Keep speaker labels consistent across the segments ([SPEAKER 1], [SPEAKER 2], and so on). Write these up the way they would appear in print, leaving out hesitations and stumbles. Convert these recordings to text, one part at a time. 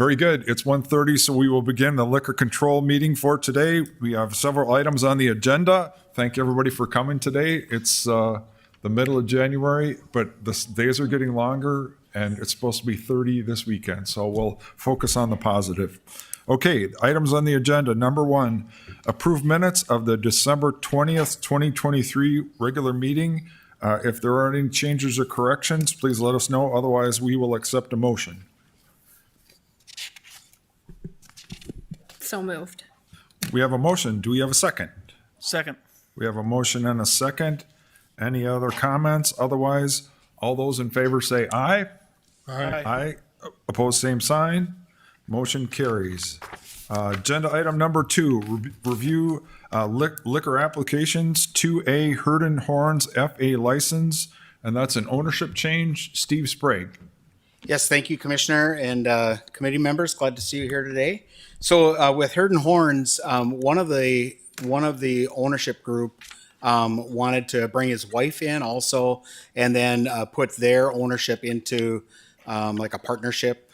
[SPEAKER 1] Very good. It's 1:30, so we will begin the liquor control meeting for today. We have several items on the agenda. Thank everybody for coming today. It's the middle of January, but the days are getting longer, and it's supposed to be 30 this weekend, so we'll focus on the positive. Okay, items on the agenda. Number one, approve minutes of the December 20th, 2023 regular meeting. If there are any changes or corrections, please let us know. Otherwise, we will accept a motion.
[SPEAKER 2] So moved.
[SPEAKER 1] We have a motion. Do we have a second?
[SPEAKER 3] Second.
[SPEAKER 1] We have a motion and a second. Any other comments? Otherwise, all those in favor say aye.
[SPEAKER 3] Aye.
[SPEAKER 1] Aye. Opposed, same sign. Motion carries. Agenda item number 2, review liquor applications, 2A Herd and Horns FA license, and that's an ownership change. Steve Sprague.
[SPEAKER 4] Yes, thank you, Commissioner and committee members. Glad to see you here today. So with Herd and Horns, one of the ownership group wanted to bring his wife in also, and then put their ownership into like a partnership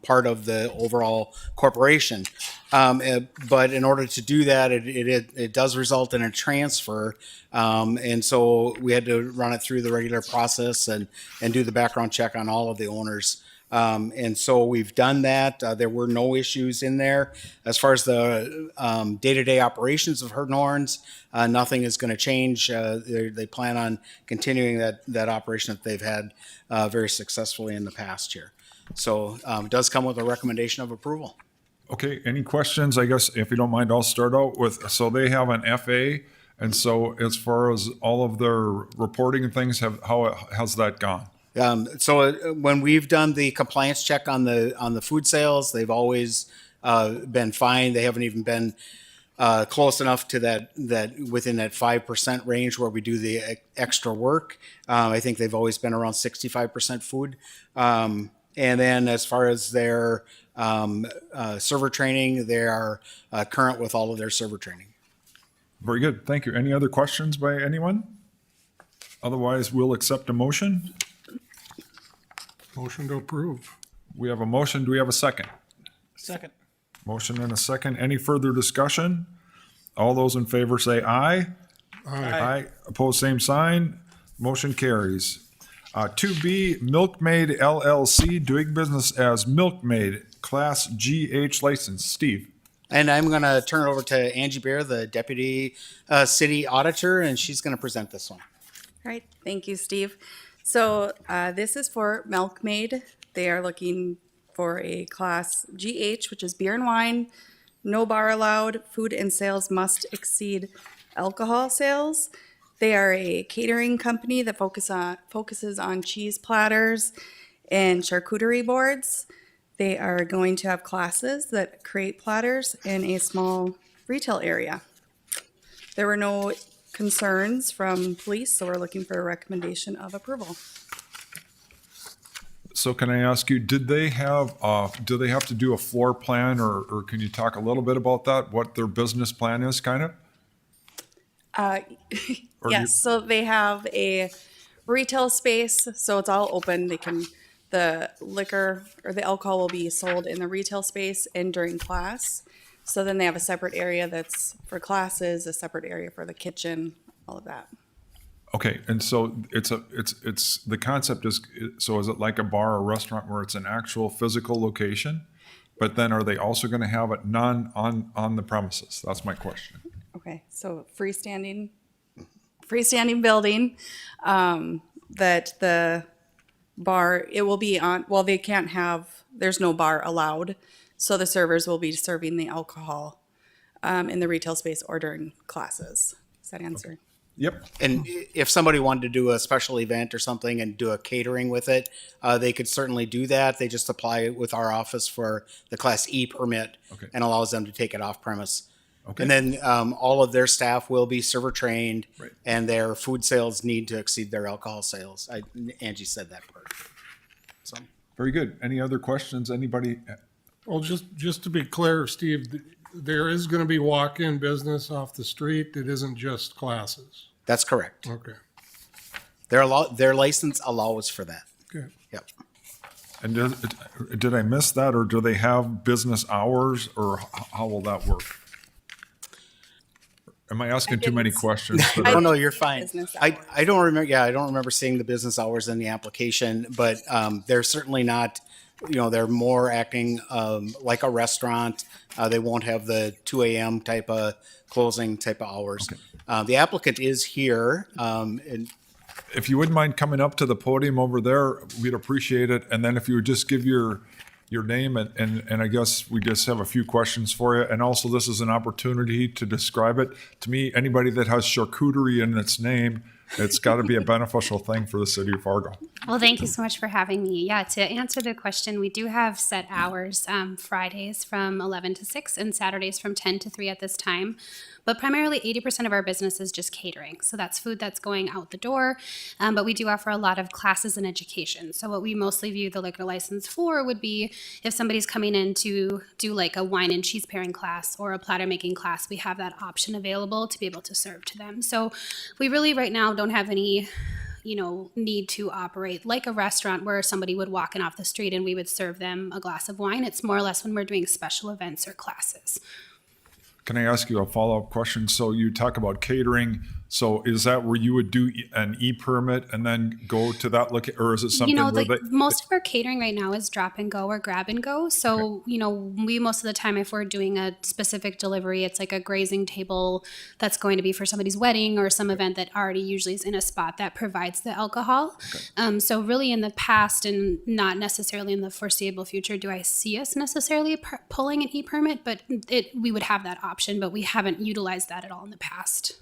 [SPEAKER 4] part of the overall corporation. But in order to do that, it does result in a transfer. And so we had to run it through the regular process and do the background check on all of the owners. And so we've done that. There were no issues in there. As far as the day-to-day operations of Herd and Horns, nothing is going to change. They plan on continuing that operation that they've had very successfully in the past year. So it does come with a recommendation of approval.
[SPEAKER 1] Okay, any questions? I guess if you don't mind, I'll start out with, so they have an FA, and so as far as all of their reporting and things, how has that gone?
[SPEAKER 4] When we've done the compliance check on the food sales, they've always been fine. They haven't even been close enough to that within that 5% range where we do the extra work. I think they've always been around 65% food. And then as far as their server training, they are current with all of their server training.
[SPEAKER 1] Very good, thank you. Any other questions by anyone? Otherwise, we'll accept a motion.
[SPEAKER 3] Motion to approve.
[SPEAKER 1] We have a motion. Do we have a second?
[SPEAKER 3] Second.
[SPEAKER 1] Motion and a second. Any further discussion? All those in favor say aye. Aye. Opposed, same sign. Motion carries. 2B, Milkmaid LLC, doing business as Milkmaid, Class GH license. Steve.
[SPEAKER 4] And I'm going to turn it over to Angie Bear, the Deputy City Auditor, and she's going to present this one.
[SPEAKER 2] All right. Thank you, Steve. So this is for Milkmaid. They are looking for a Class GH, which is beer and wine, no bar allowed. Food and sales must exceed alcohol sales. They are a catering company that focuses on cheese platters and charcuterie boards. They are going to have classes that create platters in a small retail area. There were no concerns from police, so we're looking for a recommendation of approval.
[SPEAKER 1] So can I ask you, do they have to do a floor plan, or can you talk a little bit about that, what their business plan is, kind of?
[SPEAKER 2] Yes, so they have a retail space, so it's all open. The liquor or the alcohol will be sold in the retail space and during class. So then they have a separate area that's for classes, a separate area for the kitchen, all of that.
[SPEAKER 1] Okay, and so it's the concept is, so is it like a bar or restaurant where it's an actual physical location? But then are they also going to have it on the premises? That's my question.
[SPEAKER 2] Okay, so freestanding building, that the bar, it will be on, well, there's no bar allowed. So the servers will be serving the alcohol in the retail space or during classes. Does that answer?
[SPEAKER 1] Okay. Yep.
[SPEAKER 4] And if somebody wanted to do a special event or something and do a catering with it, they could certainly do that. They just apply with our office for the Class E permit.
[SPEAKER 1] Okay.
[SPEAKER 4] And allows them to take it off premise.
[SPEAKER 1] Okay.
[SPEAKER 4] And then all of their staff will be server trained,
[SPEAKER 1] Right.
[SPEAKER 4] and their food sales need to exceed their alcohol sales. Angie said that part. So
[SPEAKER 1] Very good. Any other questions? Anybody?
[SPEAKER 3] Well, just to be clear, Steve, there is going to be walk-in business off the street. It isn't just classes.
[SPEAKER 4] that's correct.
[SPEAKER 3] Okay.
[SPEAKER 4] Their license allows for that.
[SPEAKER 3] Good.
[SPEAKER 4] Yep.
[SPEAKER 1] And did I miss that, or do they have business hours, or how will that work? Am I asking too many
[SPEAKER 2] didn't-
[SPEAKER 1] questions?
[SPEAKER 4] Oh, no,
[SPEAKER 2] didn't
[SPEAKER 4] you're
[SPEAKER 2] see
[SPEAKER 4] fine.
[SPEAKER 2] business
[SPEAKER 4] I
[SPEAKER 2] hours.
[SPEAKER 4] don't remember, yeah, I don't remember seeing the business hours in the application, but they're certainly not, they're more acting like a restaurant. They won't have the 2 a.m. type of closing type of hours. The applicant is here, and
[SPEAKER 1] If you wouldn't mind coming up to the podium over there, we'd appreciate it. And then if you would just give your name and I guess we just have a few questions for you. And also this is an opportunity to describe it. To me, anybody that has charcuterie in its name, it's got to be a beneficial thing for the city of Fargo.
[SPEAKER 5] Well, thank you so much for having me. Yeah, to answer the question, we do have set hours, Fridays from 11 to 6 and Saturdays from 10 to 3 at this time. But primarily 80% of our business is just catering. So that's food that's going out the door. But we do offer a lot of classes and education. So what we mostly view the liquor license for would be if somebody's coming in to do like a wine and cheese pairing class or a platter making class, we have that option available to be able to serve to them. So we really right now don't have any need to operate like a restaurant where somebody would walk in off the street and we would serve them a glass of wine. It's more or less when we're doing special events or classes.
[SPEAKER 1] Can I ask you a follow-up question? So you talk about catering. So is that where you would do an e-permit and then go to that or is it something where they?
[SPEAKER 5] Most of our catering right now is drop and go or grab and go. So, we most of the time, if we're doing a specific delivery, it's like a grazing table that's going to be for somebody's wedding or some event that already usually is in a spot that provides the alcohol. So really in the past and not necessarily in the foreseeable future, do I see us necessarily pulling an e-permit, but we would have that option, but we haven't utilized that at all in the past.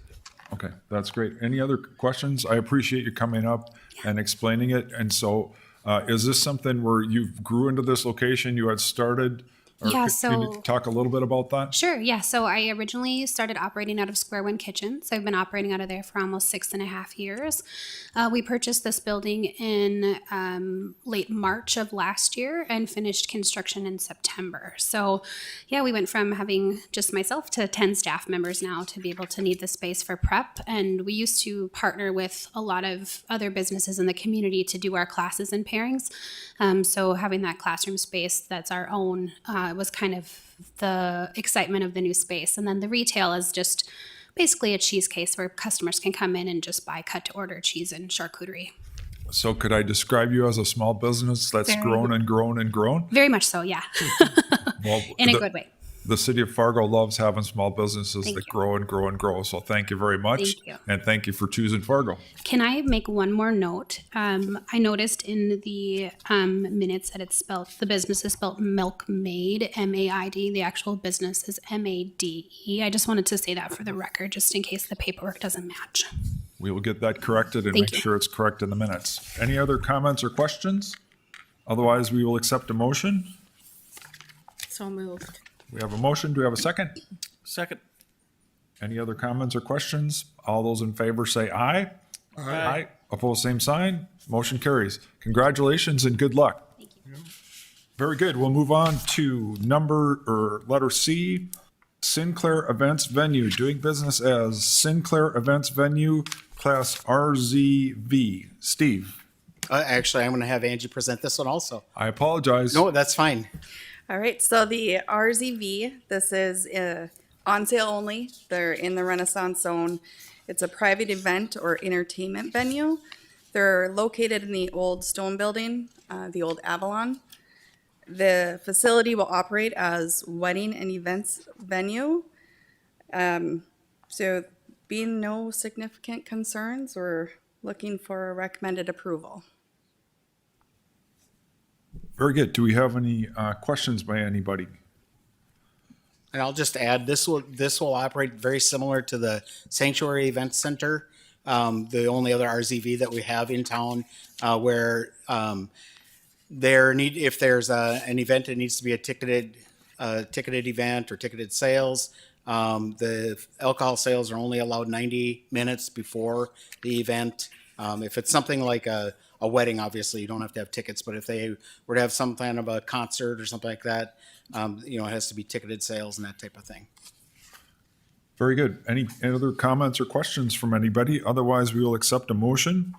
[SPEAKER 1] Okay, that's great. Any other questions? I appreciate you coming up and explaining it. And so is this something where you grew into this location, you had started? Or
[SPEAKER 5] Yeah,
[SPEAKER 1] can you
[SPEAKER 5] so-
[SPEAKER 1] talk a little bit about that?
[SPEAKER 5] Sure, yeah. So I originally started operating out of Square One Kitchen. So I've been operating out of there for almost 6.5 years. We purchased this building in late March of last year and finished construction in September. So yeah, we went from having just myself to 10 staff members now to be able to need the space for prep. And we used to partner with a lot of other businesses in the community to do our classes and pairings. So having that classroom space that's our own was kind of the excitement of the new space. And then the retail is just basically a cheese case where customers can come in and just buy cut to order cheese and charcuterie.
[SPEAKER 1] So could I describe you as a small business that's
[SPEAKER 5] Very-
[SPEAKER 1] grown and grown and grown?
[SPEAKER 5] Very much so, yeah,
[SPEAKER 1] Well,
[SPEAKER 5] in a good way.
[SPEAKER 1] The city of Fargo loves having small businesses
[SPEAKER 5] Thank
[SPEAKER 1] that
[SPEAKER 5] you.
[SPEAKER 1] grow and grow and grow. So thank you very much.
[SPEAKER 5] Thank you.
[SPEAKER 1] And thank you for choosing Fargo.
[SPEAKER 5] Can I make one more note? I noticed in the minutes that the business is spelled Milkmaid, M-A-I-D. The actual business is M-A-D-E. I just wanted to say that for the record, just in case the paperwork doesn't match.
[SPEAKER 1] We will get that corrected and
[SPEAKER 5] Thank
[SPEAKER 1] make
[SPEAKER 5] you.
[SPEAKER 1] sure it's correct in the minutes. Any other comments or questions? Otherwise, we will accept a motion.
[SPEAKER 6] So moved.
[SPEAKER 1] We have a motion. Do we have a second?
[SPEAKER 6] Second.
[SPEAKER 1] Any other comments or questions? All those in favor say aye. Aye. Opposed, same sign. Motion carries. Congratulations and good luck.
[SPEAKER 5] Thank you.
[SPEAKER 1] Very good. We'll move on to letter C, Sinclair Events Venue, doing business as Sinclair Events Venue, Class RZV. Steve,
[SPEAKER 4] actually, I'm going to have Angie present this one also.
[SPEAKER 1] I apologize.
[SPEAKER 4] No, that's fine.
[SPEAKER 2] All right, so the RZV, this is on sale only. They're in the Renaissance Zone. It's a private event or entertainment venue. They're located in the old stone building, the old Avalon. The facility will operate as wedding and events venue. So being no significant concerns, we're looking for a recommended approval.
[SPEAKER 1] Very good. Do we have any questions by anybody?
[SPEAKER 4] And I'll just add, this will operate very similar to the Sanctuary Event Center, the only other RZV that we have in town, where if there's an event that needs to be a ticketed event or ticketed sales, the alcohol sales are only allowed 90 minutes before the event. If it's something like a wedding, obviously you don't have to have tickets, but if they were to have some kind of a concert or something like that, it has to be ticketed sales and that type of thing.
[SPEAKER 1] Very good. Any other comments or questions from anybody? Otherwise, we will accept a motion.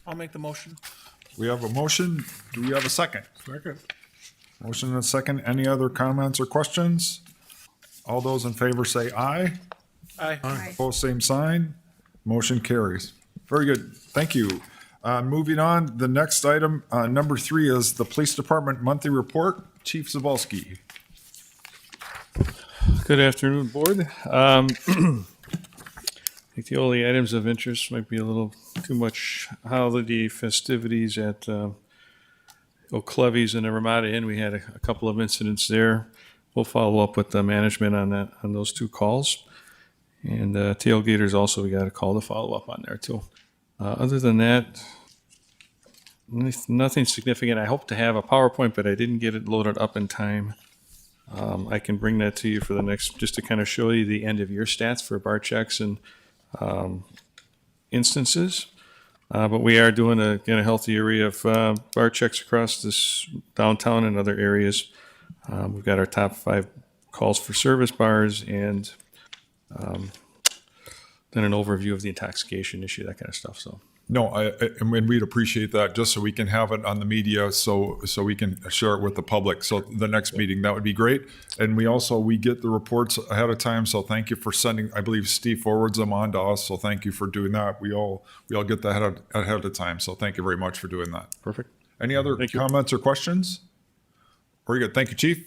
[SPEAKER 6] I'll make the motion.
[SPEAKER 1] We have a motion. Do we have a second?
[SPEAKER 3] Second.
[SPEAKER 1] Motion and a second. Any other comments or questions? All those in favor say aye.
[SPEAKER 6] Aye.
[SPEAKER 1] Opposed, same sign. Motion carries. Very good. Thank you. Moving on, the next item, number 3 is the Police Department Monthly Report. Chief Zabulski.
[SPEAKER 7] Good afternoon, Board. I think the only items of interest might be a little too much holiday festivities at O'Clevy's and the Ramada Inn. We had a couple of incidents there. We'll follow up with the management on that, on those 2 calls. And tailgaters also, we got a call to follow up on there too. Other than that, nothing significant. I hope to have a PowerPoint, but I didn't get it loaded up in time. I can bring that to you for the next, just to kind of show you the end of year stats for bar checks and instances. But we are doing a healthy area of bar checks across this downtown and other areas. We've got our top 5 calls for service bars and then an overview of the intoxication issue, that kind of stuff. So
[SPEAKER 1] No, and we'd appreciate that just so we can have it on the media so we can share it with the public. So the next meeting, that would be great. And we get the reports ahead of time. So thank you for sending, I believe Steve forwards them on to us. So thank you for doing that. We all get that ahead of time. So thank you very much for doing that.
[SPEAKER 7] perfect.
[SPEAKER 1] Any other
[SPEAKER 7] Thank you.
[SPEAKER 1] comments or questions? Very good. Thank you, Chief.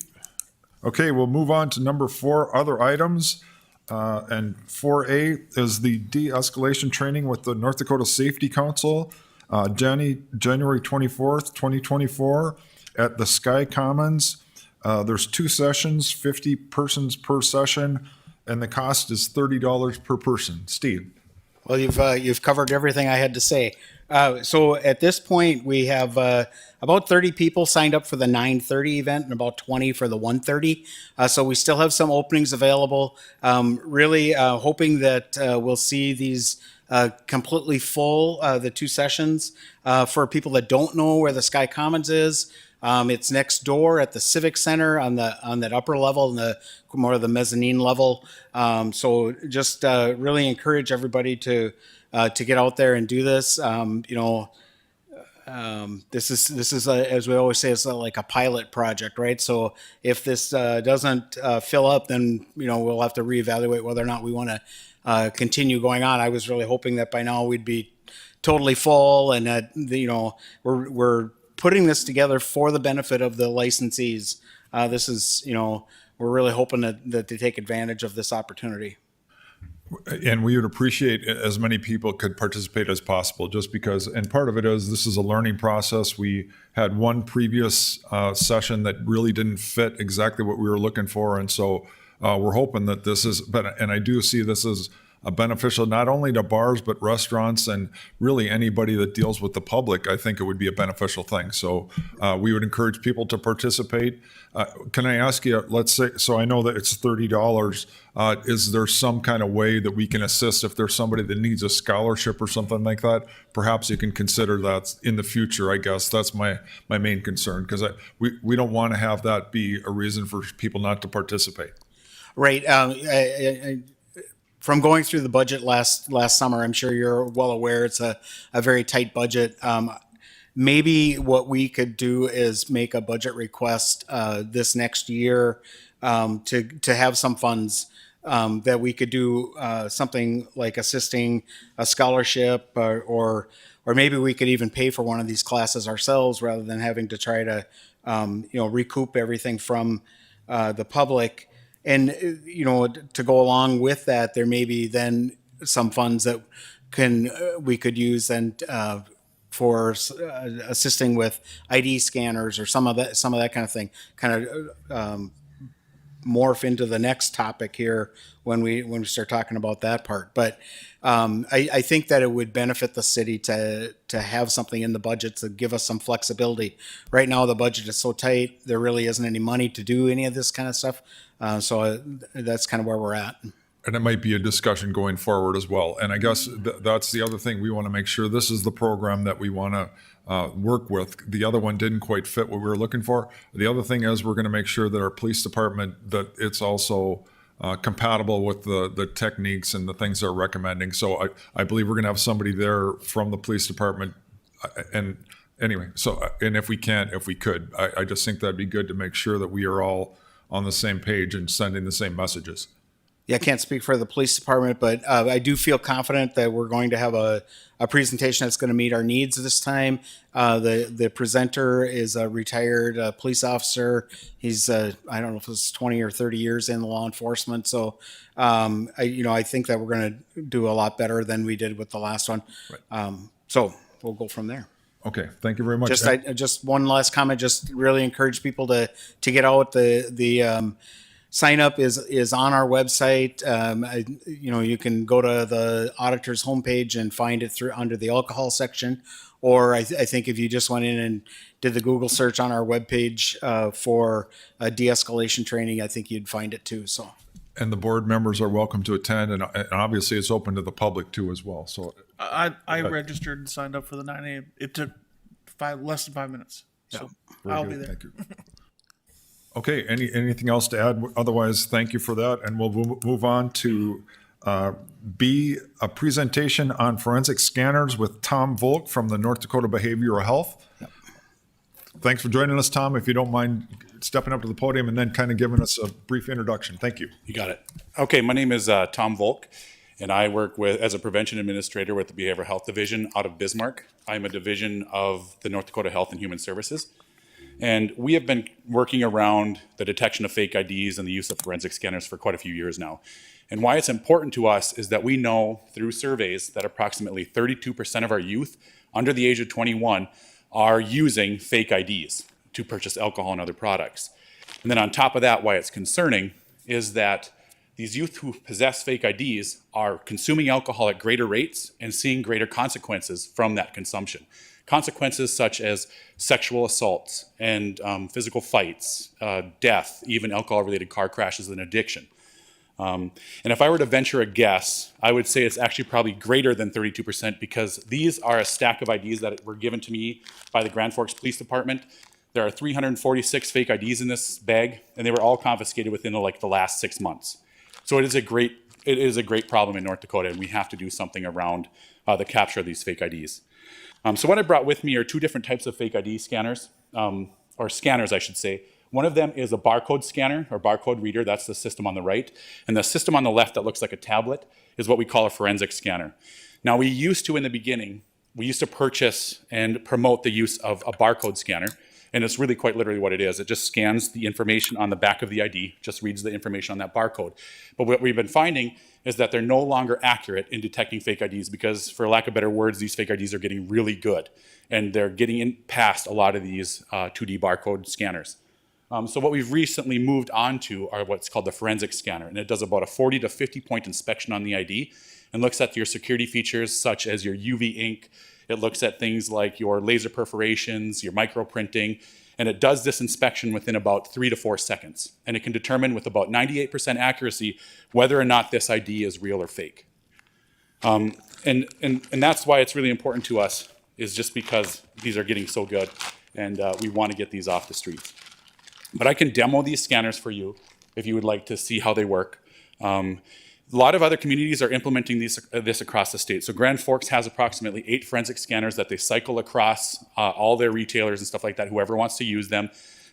[SPEAKER 1] Okay, we'll move on to number 4, other items. And 4A is the de-escalation training with the North Dakota Safety Council, January 24th, 2024 at the Sky Commons. There's 2 sessions, 50 persons per session, and the cost is $30 per person. Steve?
[SPEAKER 4] Well, you've covered everything I had to say. So at this point, we have about 30 people signed up for the 9:30 event and about 20 for the 1:30. So we still have some openings available. Really hoping that we'll see these completely full, the 2 sessions. For people that don't know where the Sky Commons is, it's next door at the Civic Center on that upper level, more of the mezzanine level. So just really encourage everybody to get out there and do this. This is as we always say, it's like a pilot project, right? So if this doesn't fill up, then we'll have to reevaluate whether or not we want to continue going on. I was really hoping that by now we'd be totally full, and that we're putting this together for the benefit of the licensees. This is we're really hoping that they take advantage of this opportunity.
[SPEAKER 1] And we would appreciate as many people could participate as possible, just because, and part of it is this is a learning process. We had one previous session that really didn't fit exactly what we were looking for. And so we're hoping that this is, and I do see this as a beneficial not only to bars, but restaurants and really anybody that deals with the public. I think it would be a beneficial thing. So we would encourage people to participate. Can I ask you, let's say, so I know that it's $30. Is there some kind of way that we can assist if there's somebody that needs a scholarship or something like that? Perhaps you can consider that in the future, I guess. That's my main concern, because we don't want to have that be a reason for people not to participate.
[SPEAKER 4] Right. From going through the budget last summer, I'm sure you're well aware it's a very tight budget. Maybe what we could do is make a budget request this next year to have some funds that we could do something like assisting a scholarship, or maybe we could even pay for one of these classes ourselves rather than having to try to recoup everything from the public. And to go along with that, there may be then some funds that we could use and for assisting with ID scanners or some of that kind of thing. Kind of morph into the next topic here when we start talking about that part. But I think that it would benefit the city to have something in the budget to give us some flexibility. Right now, the budget is so tight, there really isn't any money to do any of this kind of stuff. So that's kind of where we're at.
[SPEAKER 1] And it might be a discussion going forward as well. And I guess that's the other thing. We want to make sure this is the program that we want to work with. The other one didn't quite fit what we were looking for. The other thing is we're going to make sure that our police department, that it's also compatible with the techniques and the things they're recommending. So I believe we're going to have somebody there from the police department, and anyway, so, and if we could, I just think that'd be good to make sure that we are all on the same page and sending the same messages.
[SPEAKER 4] Yeah, I can't speak for the police department, but I do feel confident that we're going to have a presentation that's going to meet our needs this time. The presenter is a retired police officer. He's I don't know if it's 20 or 30 years in law enforcement. So I think that we're going to do a lot better than we did with the last one. So we'll go from there.
[SPEAKER 1] Okay, thank you very much.
[SPEAKER 4] Just one last comment. Just really encourage people to get out. The sign up is on our website. You can go to the auditor's homepage and find it through under the alcohol section. Or I think if you just went in and did the Google search on our webpage for de-escalation training, I think you'd find it too. So.
[SPEAKER 1] And the board members are welcome to attend, and obviously it's open to the public too as well. So
[SPEAKER 6] I registered and signed up for the 9 a.m. It took less than 5 minutes. So
[SPEAKER 1] very
[SPEAKER 6] I'll
[SPEAKER 1] good.
[SPEAKER 6] be there.
[SPEAKER 1] Thank you. Okay, anything else to add? Otherwise, thank you for that, and we'll move on to B, a presentation on forensic scanners with Tom Volk from the North Dakota Behavioral Health. Thanks for joining us, Tom. If you don't mind stepping up to the podium and then kind of giving us a brief introduction. Thank you.
[SPEAKER 8] You got it. Okay, my name is Tom Volk, and I work as a prevention administrator with the Behavioral Health Division out of Bismarck. I'm a division of the North Dakota Health and Human Services. And we have been working around the detection of fake IDs and the use of forensic scanners for quite a few years now. And why it's important to us is that we know through surveys that approximately 32% of our youth under the age of 21 are using fake IDs to purchase alcohol and other products. And then on top of that, why it's concerning is that these youth who possess fake IDs are consuming alcohol at greater rates and seeing greater consequences from that consumption. Consequences such as sexual assaults and physical fights, death, even alcohol-related car crashes and addiction. And if I were to venture a guess, I would say it's actually probably greater than 32% because these are a stack of IDs that were given to me by the Grand Forks Police Department. There are 346 fake IDs in this bag, and they were all confiscated within the last 6 months. So it is a great problem in North Dakota, and we have to do something around the capture of these fake IDs. So what I brought with me are two different types of fake ID scanners, or scanners, I should say. One of them is a barcode scanner or barcode reader. That's the system on the right. And the system on the left that looks like a tablet is what we call a forensic scanner. Now, we used to purchase and promote the use of a barcode scanner. And it's really quite literally what it is. It just scans the information on the back of the ID, just reads the information on that barcode. But what we've been finding is that they're no longer accurate in detecting fake IDs because, for lack of better words, these fake IDs are getting really good. And they're getting past a lot of these 2D barcode scanners. So what we've recently moved on to are what's called the forensic scanner. And it does about a 40 to 50 point inspection on the ID and looks at your security features such as your UV ink. It looks at things like your laser perforations, your microprinting, and it does this inspection within about 3 to 4 seconds. And it can determine with about 98% accuracy whether or not this ID is real or fake. And that's why it's really important to us, is just because these are getting so good, and we want to get these off the streets. But I can demo these scanners for you if you would like to see how they work. A lot of other communities are implementing this across the state. So Grand Forks has approximately 8 forensic scanners that they cycle across all their retailers and stuff like that, whoever wants to use them.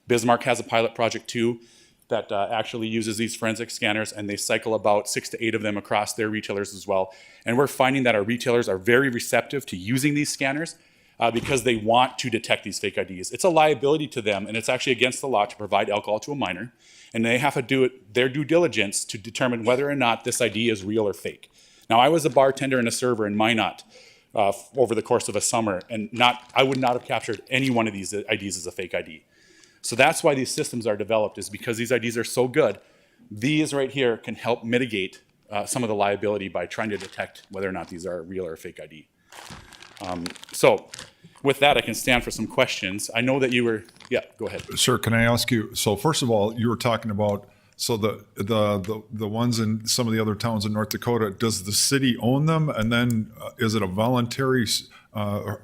[SPEAKER 8] Bismarck has a pilot project too that actually uses these forensic scanners, and they cycle about 6 to 8 of them across their retailers as well. And we're finding that our retailers are very receptive to using these scanners because they want to detect these fake IDs. It's a liability to them, and it's actually against the law to provide alcohol to a minor. And they have to do their due diligence to determine whether or not this ID is real or fake. Now, I was a bartender and a server in Minot over the course of a summer, and I would not have captured any one of these IDs as a fake ID. So that's why these systems are developed, is because these IDs are so good. These right here can help mitigate some of the liability by trying to detect whether or not these are real or a fake ID. So with that, I can stand for some questions. I know that you were, yeah, go ahead.
[SPEAKER 1] Sir, can I ask you, so first of all, you were talking about, so the ones in some of the other towns in North Dakota, does the city own them? And then is it a voluntary,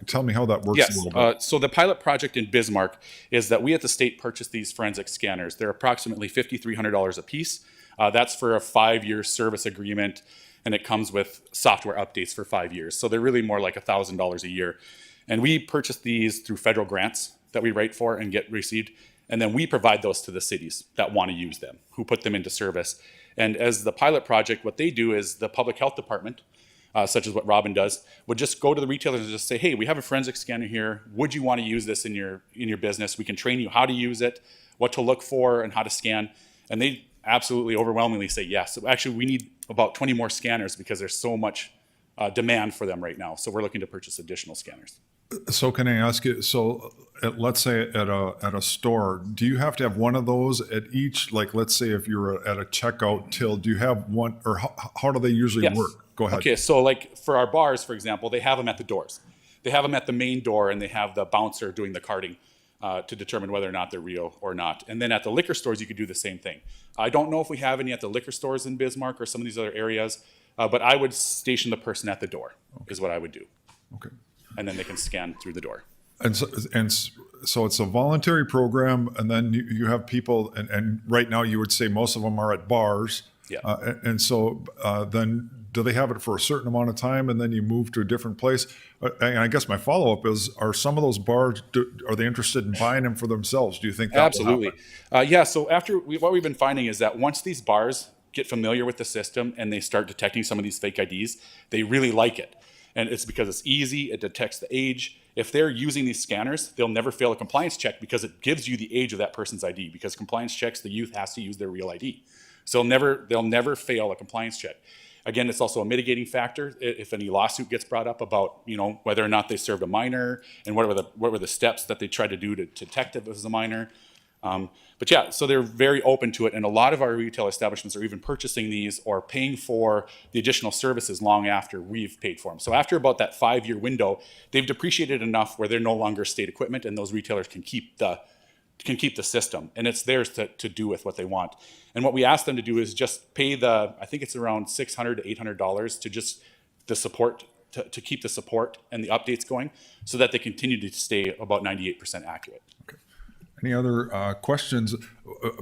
[SPEAKER 1] tell me how that works a
[SPEAKER 8] Yes,
[SPEAKER 1] little bit.
[SPEAKER 8] so the pilot project in Bismarck is that we at the state purchased these forensic scanners. They're approximately $5,300 a piece. That's for a 5-year service agreement, and it comes with software updates for 5 years. So they're really more like $1,000 a year. And we purchase these through federal grants that we write for and get received. And then we provide those to the cities that want to use them, who put them into service. And as the pilot project, what they do is the public health department, such as what Robin does, would just go to the retailers and just say, hey, we have a forensic scanner here. Would you want to use this in your business? We can train you how to use it, what to look for, and how to scan. And they absolutely overwhelmingly say yes. So actually, we need about 20 more scanners because there's so much demand for them right now. So we're looking to purchase additional scanners.
[SPEAKER 1] So can I ask you, so let's say at a store, do you have to have one of those at each, like, let's say if you're at a checkout till, do you have one, or how do they usually
[SPEAKER 8] Yes.
[SPEAKER 1] work? Go ahead.
[SPEAKER 8] Okay, so like for our bars, for example, they have them at the doors. They have them at the main door, and they have the bouncer doing the carding to determine whether or not they're real or not. And then at the liquor stores, you could do the same thing. I don't know if we have any at the liquor stores in Bismarck or some of these other areas, but I would station the person at the door, is what I would do.
[SPEAKER 1] Okay.
[SPEAKER 8] And then they can scan through the door.
[SPEAKER 1] And so it's a voluntary program, and then you have people, and right now you would say most of them are at bars.
[SPEAKER 8] Yeah.
[SPEAKER 1] And so then do they have it for a certain amount of time, and then you move to a different place? And I guess my follow-up is, are some of those bars, are they interested in buying them for themselves? Do you think that will
[SPEAKER 8] Absolutely.
[SPEAKER 1] happen?
[SPEAKER 8] Yeah, so what we've been finding is that once these bars get familiar with the system and they start detecting some of these fake IDs, they really like it. And it's because it's easy, it detects the age. If they're using these scanners, they'll never fail a compliance check because it gives you the age of that person's ID, because compliance checks, the youth has to use their real ID. So they'll never fail a compliance check. Again, it's also a mitigating factor if any lawsuit gets brought up about, whether or not they served a minor and what were the steps that they tried to do to detect it as a minor. But yeah, so they're very open to it, and a lot of our retail establishments are even purchasing these or paying for the additional services long after we've paid for them. So after about that 5-year window, they've depreciated enough where they're no longer state equipment, and those retailers can keep the system, and it's theirs to do with what they want. And what we ask them to do is just pay I think it's around $600 to $800 to just the support, to keep the support and the updates going, so that they continue to stay about 98% accurate.
[SPEAKER 1] Any other questions?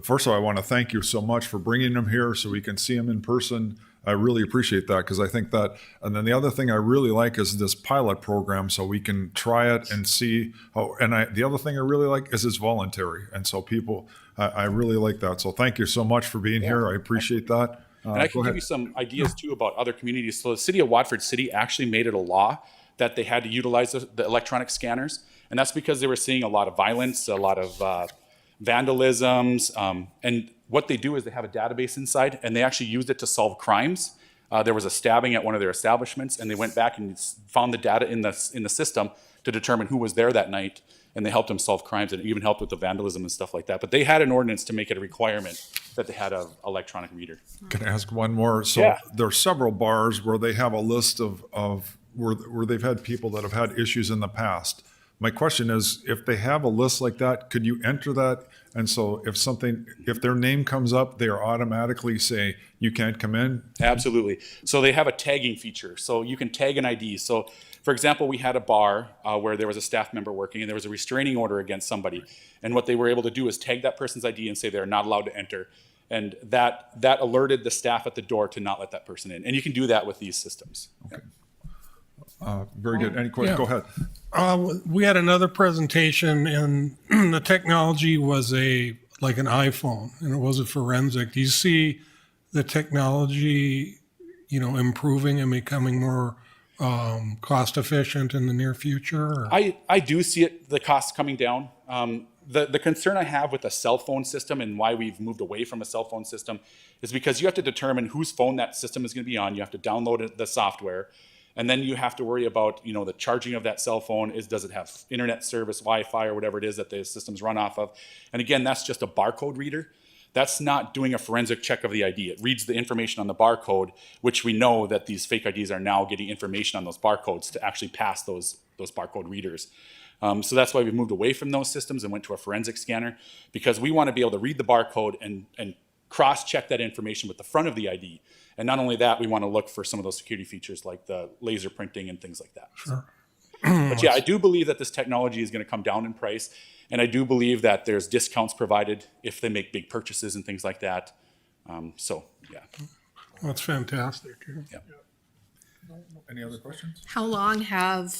[SPEAKER 1] First of all, I want to thank you so much for bringing them here so we can see them in person. I really appreciate that, because I think that, and then the other thing I really like is this pilot program, so we can try it and see how, and the other thing I really like is it's voluntary. And so people, I really like that. So thank you so much for being here. I appreciate that.
[SPEAKER 8] And I can give you some ideas too about other communities. So the city of Watford City actually made it a law that they had to utilize the electronic scanners. And that's because they were seeing a lot of violence, a lot of vandalisms. And what they do is they have a database inside, and they actually used it to solve crimes. There was a stabbing at one of their establishments, and they went back and found the data in the system to determine who was there that night. And they helped them solve crimes, and it even helped with the vandalism and stuff like that. But they had an ordinance to make it a requirement that they had an electronic reader.
[SPEAKER 1] Can I ask one more? So
[SPEAKER 8] Yeah.
[SPEAKER 1] there are several bars where they have a list of where they've had people that have had issues in the past. My question is, if they have a list like that, could you enter that? And so if their name comes up, they are automatically say, you can't come in?
[SPEAKER 8] Absolutely. So they have a tagging feature. So you can tag an ID. So for example, we had a bar where there was a staff member working, and there was a restraining order against somebody. And what they were able to do is tag that person's ID and say they're not allowed to enter. And that alerted the staff at the door to not let that person in. And you can do that with these systems.
[SPEAKER 1] Okay. Very good. Any questions? Go ahead.
[SPEAKER 3] We had another presentation, and the technology was like an iPhone, and it was a forensic. Do you see the technology, improving and becoming more cost efficient in the near future? Or?
[SPEAKER 8] I do see the costs coming down. The concern I have with a cell phone system and why we've moved away from a cell phone system is because you have to determine whose phone that system is going to be on. You have to download the software. And then you have to worry about, the charging of that cell phone. Does it have internet service, Wi-Fi, or whatever it is that the systems run off of? And again, that's just a barcode reader. That's not doing a forensic check of the ID. It reads the information on the barcode, which we know that these fake IDs are now getting information on those barcodes to actually pass those barcode readers. So that's why we moved away from those systems and went to a forensic scanner, because we want to be able to read the barcode and cross-check that information with the front of the ID. And not only that, we want to look for some of those security features like the laser printing and things like that.
[SPEAKER 3] Sure.
[SPEAKER 8] But yeah, I do believe that this technology is going to come down in price. And I do believe that there's discounts provided if they make big purchases and things like that. So, yeah.
[SPEAKER 3] That's fantastic.
[SPEAKER 8] Yeah.
[SPEAKER 1] Any other questions?
[SPEAKER 9] How long have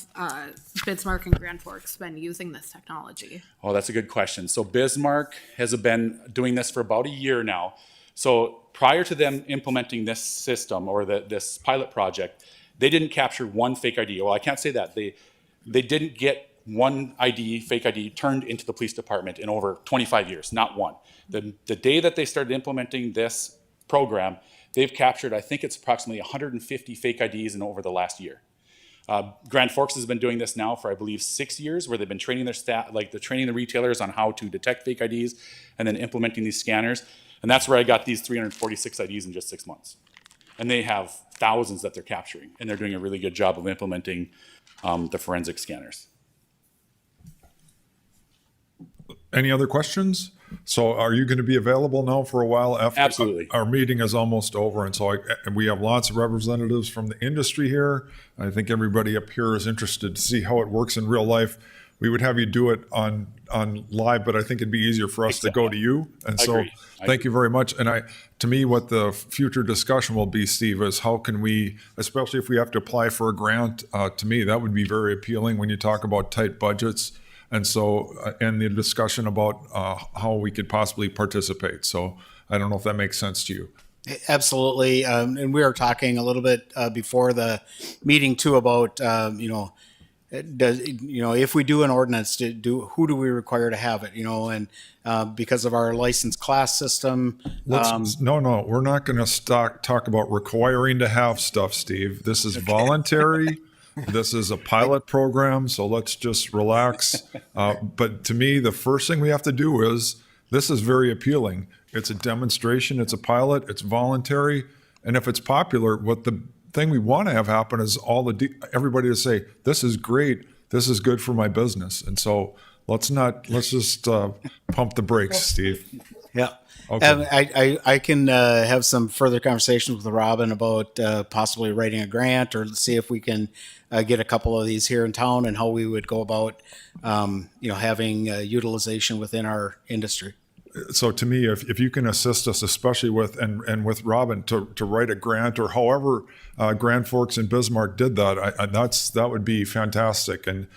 [SPEAKER 9] Bismarck and Grand Forks been using this technology?
[SPEAKER 8] Oh, that's a good question. So Bismarck has been doing this for about a year now. So prior to them implementing this system or this pilot project, they didn't capture one fake ID. Well, I can't say that. They didn't get one fake ID turned into the police department in over 25 years, not one. The day that they started implementing this program, they've captured, I think it's approximately 150 fake IDs in over the last year. Grand Forks has been doing this now for, I believe, 6 years, where they've been training their staff, like they're training the retailers on how to detect fake IDs and then implementing these scanners. And that's where I got these 346 IDs in just 6 months. And they have thousands that they're capturing, and they're doing a really good job of implementing the forensic scanners.
[SPEAKER 1] Any other questions? So are you going to be available now for a while after?
[SPEAKER 8] Absolutely.
[SPEAKER 1] Our meeting is almost over, and so and we have lots of representatives from the industry here. I think everybody up here is interested to see how it works in real life. We would have you do it on live, but I think it'd be easier for us to go to you. And
[SPEAKER 8] I
[SPEAKER 1] so
[SPEAKER 8] agree.
[SPEAKER 1] thank you very much. And to me, what the future discussion will be, Steve, is how can we, especially if we have to apply for a grant, to me, that would be very appealing when you talk about tight budgets. And so, and the discussion about how we could possibly participate. So I don't know if that makes sense to you.
[SPEAKER 4] Absolutely. And we were talking a little bit before the meeting too about, if we do an ordinance, who do we require to have it, and because of our licensed class system.
[SPEAKER 1] No, we're not going to talk about requiring to have stuff, Steve. This is voluntary. This is a pilot program, so let's just relax. But to me, the first thing we have to do is, this is very appealing. It's a demonstration, it's a pilot, it's voluntary, and if it's popular, what the thing we want to have happen is everybody to say, this is great, this is good for my business. And so let's just pump the brakes, Steve.
[SPEAKER 4] Yeah.
[SPEAKER 1] Okay.
[SPEAKER 4] I can have some further conversations with Robin about possibly writing a grant, or see if we can get a couple of these here in town, and how we would go about, having utilization within our industry.
[SPEAKER 1] So to me, if you can assist us, especially with Robin to write a grant, or however Grand Forks and Bismarck did that, that would be fantastic. And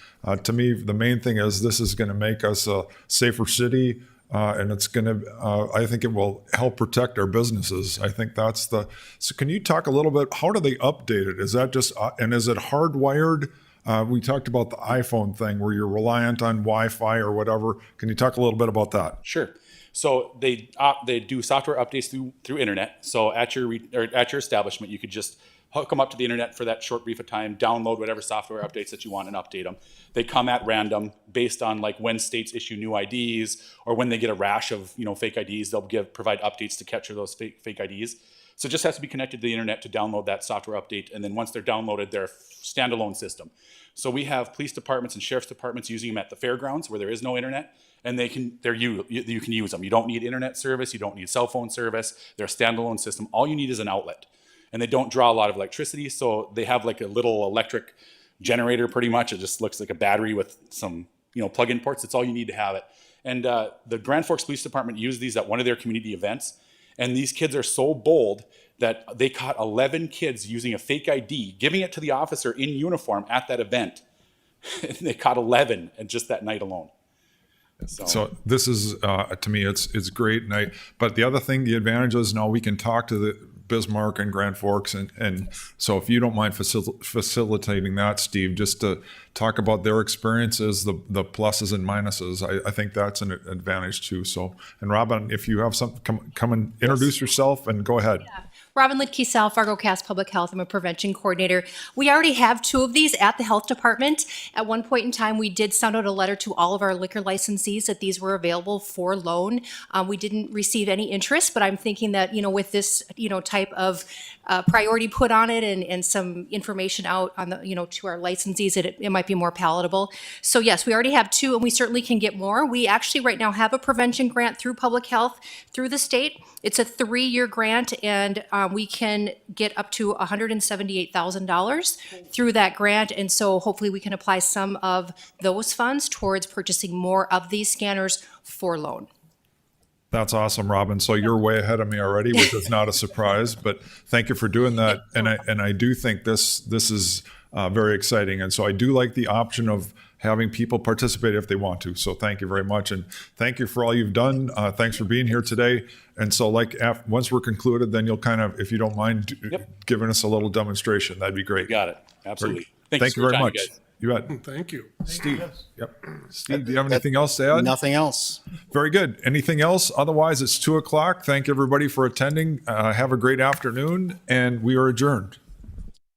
[SPEAKER 1] to me, the main thing is this is going to make us a safer city. And it's going to, I think it will help protect our businesses. I think so can you talk a little bit, how do they update it? Is that just, and is it hardwired? We talked about the iPhone thing where you're reliant on Wi-Fi or whatever. Can you talk a little bit about that?
[SPEAKER 8] Sure. So they do software updates through internet. So at your establishment, you could just hook them up to the internet for that short brief of time, download whatever software updates that you want, and update them. They come at random based on like when states issue new IDs, or when they get a rash of fake IDs, they'll provide updates to capture those fake IDs. So it just has to be connected to the internet to download that software update, and then once they're downloaded, they're a standalone system. So we have police departments and sheriff's departments using them at the fairgrounds where there is no internet, and you can use them. You don't need internet service, you don't need cell phone service. They're a standalone system. All you need is an outlet, and they don't draw a lot of electricity. So they have like a little electric generator, pretty much. It just looks like a battery with some plug-in ports. That's all you need to have it. And the Grand Forks Police Department used these at one of their community events. And these kids are so bold that they caught 11 kids using a fake ID, giving it to the officer in uniform at that event. And they caught 11 and just that night alone.
[SPEAKER 1] So this is, to me, it's great. But the other thing, the advantage is now we can talk to the Bismarck and Grand Forks. And so if you don't mind facilitating that, Steve, just to talk about their experiences, the pluses and minuses, I think that's an advantage too. So, and Robin, if you have something, come and introduce yourself and go ahead.
[SPEAKER 10] Yeah. Robin Lidke, Sal Fargo Cass Public Health. I'm a prevention coordinator. We already have 2 of these at the health department. At one point in time, we did send out a letter to all of our liquor licensees that these were available for loan. We didn't receive any interest, but I'm thinking that, with this, type of priority put on it and some information out on the, to our licensees, it might be more palatable. So yes, we already have 2, and we certainly can get more. We actually right now have a prevention grant through public health through the state. It's a 3-year grant, and we can get up to $178,000 through that grant. And so hopefully we can apply some of those funds towards purchasing more of these scanners for loan.
[SPEAKER 1] That's awesome, Robin. So you're way ahead of me already, which is not a surprise, but thank you for doing that. And I do think this is very exciting. And so I do like the option of having people participate if they want to. So thank you very much. And thank you for all you've done. Thanks for being here today. And so once we're concluded, then you'll kind of, if you don't mind, giving us a little demonstration. That'd be great.
[SPEAKER 8] Got it. Absolutely.
[SPEAKER 1] Thank you very much. You bet.
[SPEAKER 3] Thank you.
[SPEAKER 1] Steve. Yep. Steve, do you have anything else to add?
[SPEAKER 4] Nothing else.
[SPEAKER 1] Very good. Anything else? Otherwise, it's 2:00. Thank everybody for attending. Have a great afternoon, and we are adjourned.